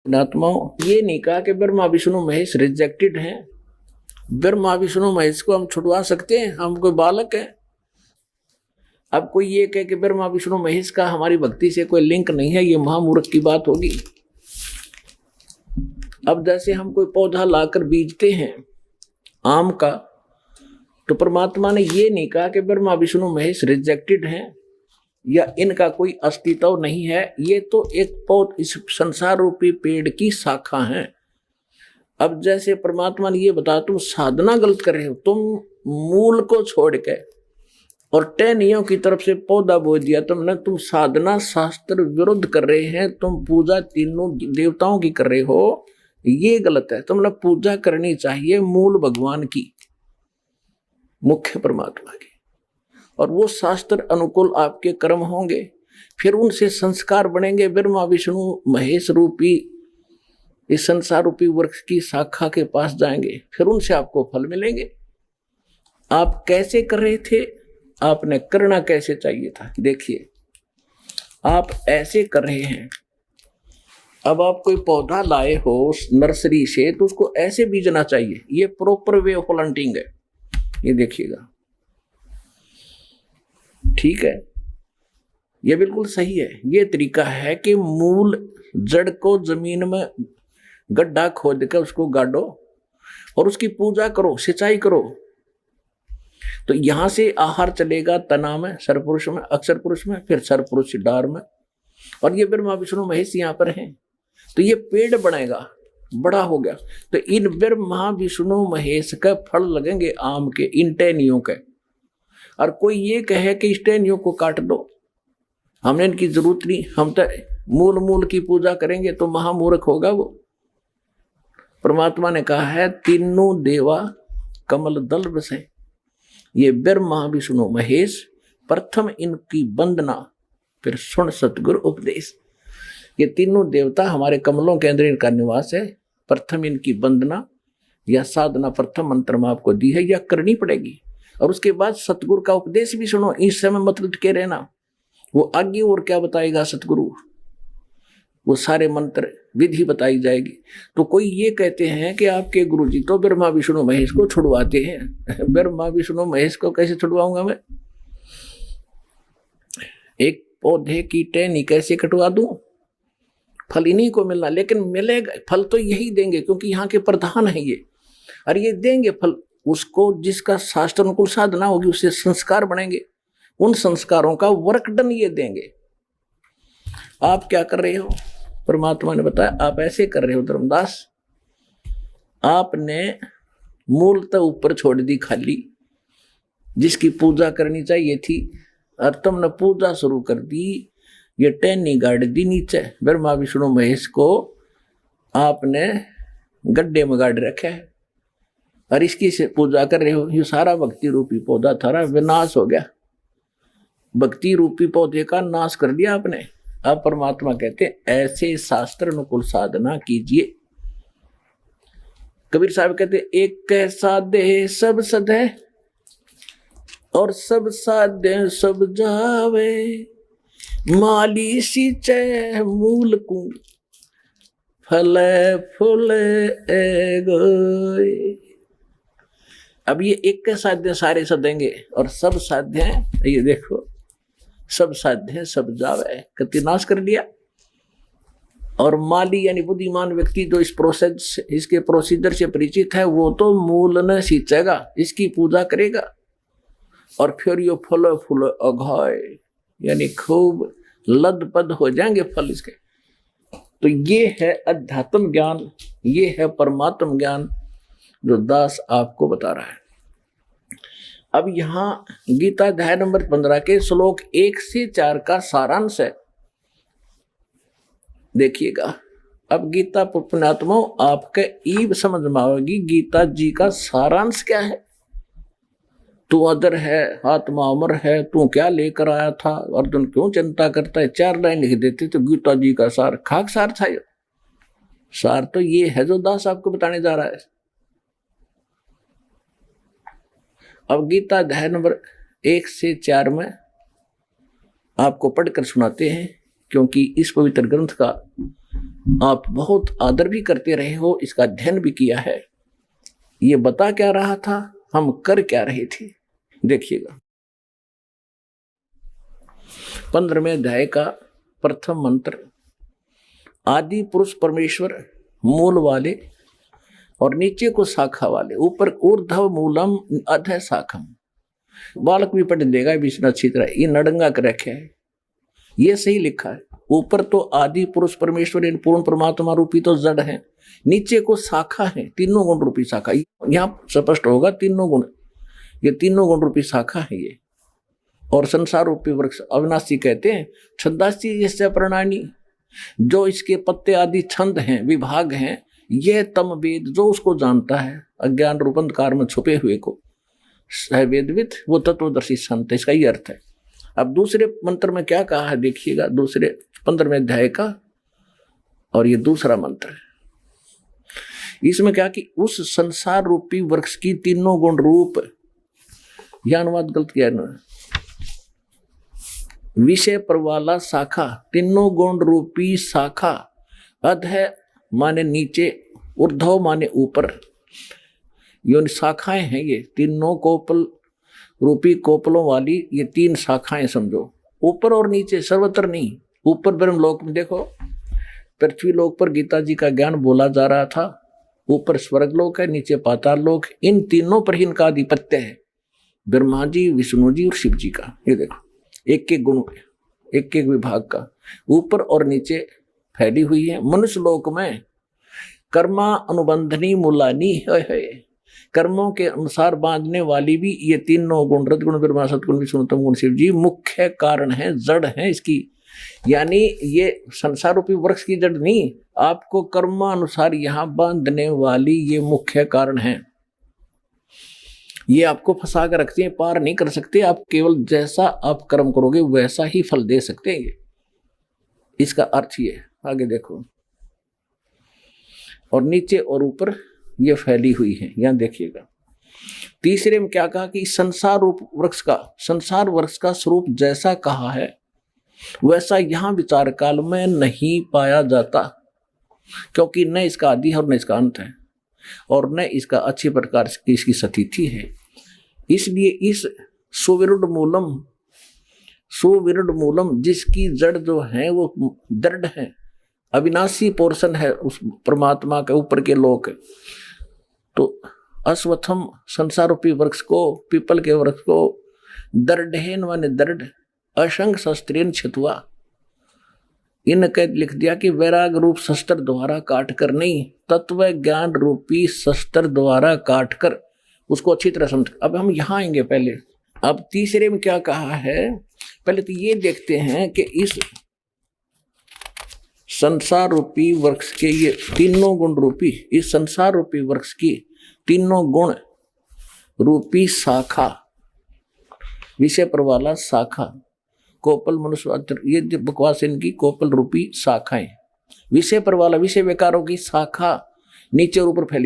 आत्माओं, ये नहीं कहा कि ब्रह्मा विष्णु महेश रिजेक्टेड हैं। ब्रह्मा विष्णु महेश को हम छुड़वा सकते हैं? हम कोई बालक है? अब कोई ये कहे कि ब्रह्मा विष्णु महेश का हमारी भक्ति से कोई लिंक नहीं है, ये महामूर्ख की बात होगी। अब जैसे हम कोई पौधा लाकर बीजते हैं आम का, तो परमात्मा ने ये नहीं कहा कि ब्रह्मा विष्णु महेश रिजेक्टेड हैं या इनका कोई अस्तित्व नहीं है। ये तो एक इस संसार रूपी पेड़ की शाखा है। अब जैसे परमात्मा ने ये बताया तुम साधना गलत कर रहे हो, तुम मूल को छोड़ के और टहनियों की तरफ से पौधा बो दिया तुमने, तुम साधना शास्त्र विरुद्ध कर रहे हैं, तुम पूजा तीनों देवताओं की कर रहे हो, ये गलत है। तुमने पूजा करनी चाहिए मूल भगवान की, मुख्य परमात्मा की, और वो शास्त्र अनुकूल आपके कर्म होंगे, फिर उनसे संस्कार बनेंगे। ब्रह्मा विष्णु महेश रूपी इस संसार रूपी वृक्ष की शाखा के पास जाएंगे, फिर उनसे आपको फल मिलेंगे। आप कैसे कर रहे थे, आपने करना कैसे चाहिए था? देखिए आप ऐसे कर रहे हैं। अब आप कोई पौधा लाए हो नर्सरी से, तो उसको ऐसे बीजना चाहिए। ये प्रॉपर वे ऑफ प्लांटिंग है, ये देखिएगा, ठीक है, ये बिल्कुल सही है। ये तरीका है कि मूल जड़ को जमीन में गड्ढा खोद कर उसको गाड़ो और उसकी पूजा करो, सिंचाई करो, तो यहां से आहार चलेगा तना में, सरपुरुष में, अक्षर पुरुष में, फिर सरपुरुष डार में, और ये ब्रह्मा विष्णु महेश यहाँ पर हैं, तो ये पेड़ बनेगा, बड़ा हो गया, तो इन ब्रह्मा विष्णु महेश के फल लगेंगे आम के, इन टहनियों के। और कोई ये कहे कि इस टहनियों को काट दो, हमने इनकी जरूरत नहीं, हम तो मूल की पूजा करेंगे, तो महामूर्ख होगा वो। परमात्मा ने कहा है तीनों देवा कमल दल बसे, ये ब्रह्मा विष्णु महेश, प्रथम इनकी वंदना फिर सुन सतगुरु उपदेश। ये तीनों देवता हमारे कमलों के अंदर इनका निवास है। प्रथम इनकी वंदना या साधना प्रथम मंत्र में आपको दी है, या करनी पड़ेगी, और उसके बाद सतगुरु का उपदेश भी सुनो। इस समय मत लटके रहना, वो आगे और क्या बताएगा सतगुरु, वो सारे मंत्र विधि बताई जाएगी। तो कोई ये कहते हैं कि आपके गुरुजी तो ब्रह्मा विष्णु महेश को छुड़वाते हैं। ब्रह्मा विष्णु महेश को कैसे छुड़वाऊंगा मैं? एक पौधे की टहनी कैसे कटवा दूं? फल इन्हीं को मिलना, लेकिन मिलेगा फल तो यही देंगे, क्योंकि यहाँ के प्रधान है ये, और ये देंगे फल उसको जिसका शास्त्र अनुकूल साधना होगी, उससे संस्कार बनेंगे, उन संस्कारों का वर्कडन ये देंगे। आप क्या कर रहे हो? परमात्मा ने बताया आप ऐसे कर रहे हो धर्मदास, आपने मूलतः ऊपर छोड़ दी खाली, जिसकी पूजा करनी चाहिए थी, और तुमने पूजा शुरू कर दी, ये टहनी गाड़ दी नीचे। ब्रह्मा विष्णु महेश को आपने गड्ढे में गाड़ रखा है और इसकी से पूजा कर रहे हो। ये सारा भक्ति रूपी पौधा थारा विनाश हो गया, भक्ति रूपी पौधे का नाश कर दिया आपने। अब परमात्मा कहते हैं ऐसे शास्त्र अनुकूल साधना कीजिए। कबीर साहब कहते एक कैसा दे सब सदे और सब साधे सब जावे, माली सींचे मूल को फले फूले गोए। अब ये एक के साध्य सारे सदेंगे और सब साध्य हैं, ये देखो सब साध्य सब जावे, कति नाश कर दिया। और माली यानी बुद्धिमान व्यक्ति जो इस प्रोसेस इसके प्रोसीजर से परिचित है, वो तो मूल न सींचेगा, इसकी पूजा करेगा, और फिर ये फल फूल अघाय यानी खूब लदपद हो जाएंगे फल इसके। तो ये है अध्यात्म ज्ञान, ये है परमात्म ज्ञान जो दास आपको बता रहा है। अब यहां गीता अध्याय नंबर 15 के श्लोक 1 से 4 का सारांश है, देखिएगा। अब गीता पुण्यात्मा आपके ईब समझ में आएगी गीता जी का सारांश क्या है। तू अदर है, आत्मा अमर है, तू क्या लेकर आया था, अर्जुन क्यों चिंता करता है, 4 लाइन लिख देते तो गीता जी का सार खाक सार था। ये सार तो ये है जो दास आपको बताने जा रहा है। अब गीता अध्याय नंबर 1 से 4 में आपको पढ़कर सुनाते हैं, क्योंकि इस पवित्र ग्रंथ का आप बहुत आदर भी करते रहे हो, इसका अध्ययन भी किया है। ये बता क्या रहा था, हम कर क्या रहे थे, देखिएगा। 15वें अध्याय का प्रथम मंत्र, आदि पुरुष परमेश्वर मूल वाले और नीचे को शाखा वाले, ऊपर ऊर्ध्व मूलम अधः शाखम। बालक भी पढ़ देगा विष्णु अच्छी तरह, ये नडंगा कर रखे है, ये सही लिखा है। ऊपर तो आदि पुरुष परमेश्वर पूर्ण परमात्मा रूपी तो जड़ है, नीचे को शाखा है, तीनों गुण रूपी शाखा। यहाँ स्पष्ट होगा तीनों गुण, ये तीनों गुण रूपी शाखा है ये। और संसार रूपी वृक्ष अविनाशी कहते हैं, छंदासी जैसे प्रणानी, जो इसके पत्ते आदि छंद हैं, विभाग हैं, यह तम वेद, जो उसको जानता है, अज्ञान रूप अंधकार में छुपे हुए को वेदविद, वो तत्वदर्शी संत, इसका ही अर्थ है। अब दूसरे मंत्र में क्या कहा है देखिएगा, दूसरे 15वें अध्याय का, और ये दूसरा मंत्र है। इसमें क्या कि उस संसार रूपी वृक्ष की तीनों गुण रूप, यह अनुवाद गलत किया ना, विषय पर वाला शाखा, तीनों गुण रूपी शाखा, अधः माने नीचे, ऊर्ध्व माने ऊपर, ये शाखाएं हैं, ये तीनों कोपल रूपी कोपलों वाली ये तीन शाखाएं समझो, ऊपर और नीचे, सर्वत्र नहीं। ऊपर ब्रह्मलोक में देखो, पृथ्वी लोक पर गीता जी का ज्ञान बोला जा रहा था, ऊपर स्वर्गलोक है, नीचे पाताल लोक, इन तीनों पर ही इनका आधिपत्य है, ब्रह्मा जी, विष्णु जी और शिव जी का। ये देखो एक एक गुण, एक एक विभाग का ऊपर और नीचे फैली हुई है। मनुष्य लोक में कर्मा अनुबंधनी मूलानी है, कर्मों के अनुसार बांधने वाली भी ये तीनों गुण, रजगुण ब्रह्मा सतगुण विष्णु तम गुण शिव जी मुख्य कारण है, जड़ है इसकी। यानी ये संसार रूपी वृक्ष की जड़ नहीं, आपको कर्मानुसार यहाँ बांधने वाली ये मुख्य कारण है। ये आपको फंसा कर रखते हैं, पार नहीं कर सकते, आप केवल जैसा आप कर्म करोगे वैसा ही फल दे सकते हैं, इसका अर्थ ये। आगे देखो, और नीचे और ऊपर ये फैली हुई है, यहां देखिएगा। तीसरे में क्या कहा कि संसार रूप वृक्ष का, संसार वृक्ष का स्वरूप जैसा कहा है वैसा यहां विचार काल में नहीं पाया जाता, क्योंकि न इसका आदि है और न इसका अंत है, और न इसका अच्छी प्रकार से इसकी स्थिति है। इसलिए इस सुविरुद्ध मूलम जिसकी जड़ जो है वो दृढ़ है, अविनाशी पोर्शन है उस परमात्मा के ऊपर के लोक, तो अश्वत्थम संसार रूपी वृक्ष को, पीपल के वृक्ष को दृढ़ेन माने दृढ़, अशंग शस्त्रेन छितवा, इन कह लिख दिया कि वैराग रूप शस्त्र द्वारा काट कर नहीं, तत्व ज्ञान रूपी शस्त्र द्वारा काट कर उसको अच्छी तरह समझ। अब हम यहाँ आएंगे पहले। अब तीसरे में क्या कहा है, पहले तो ये देखते हैं कि इस संसार रूपी वृक्ष के ये तीनों गुण रूपी, इस संसार रूपी वृक्ष की तीनों गुण रूपी शाखा, विषय पर वाला शाखा, कोपल मनुष्य, ये बकवास इनकी कोपल रूपी शाखाएं, विषय पर वाला, विषय विकारों की शाखा नीचे और ऊपर फैली।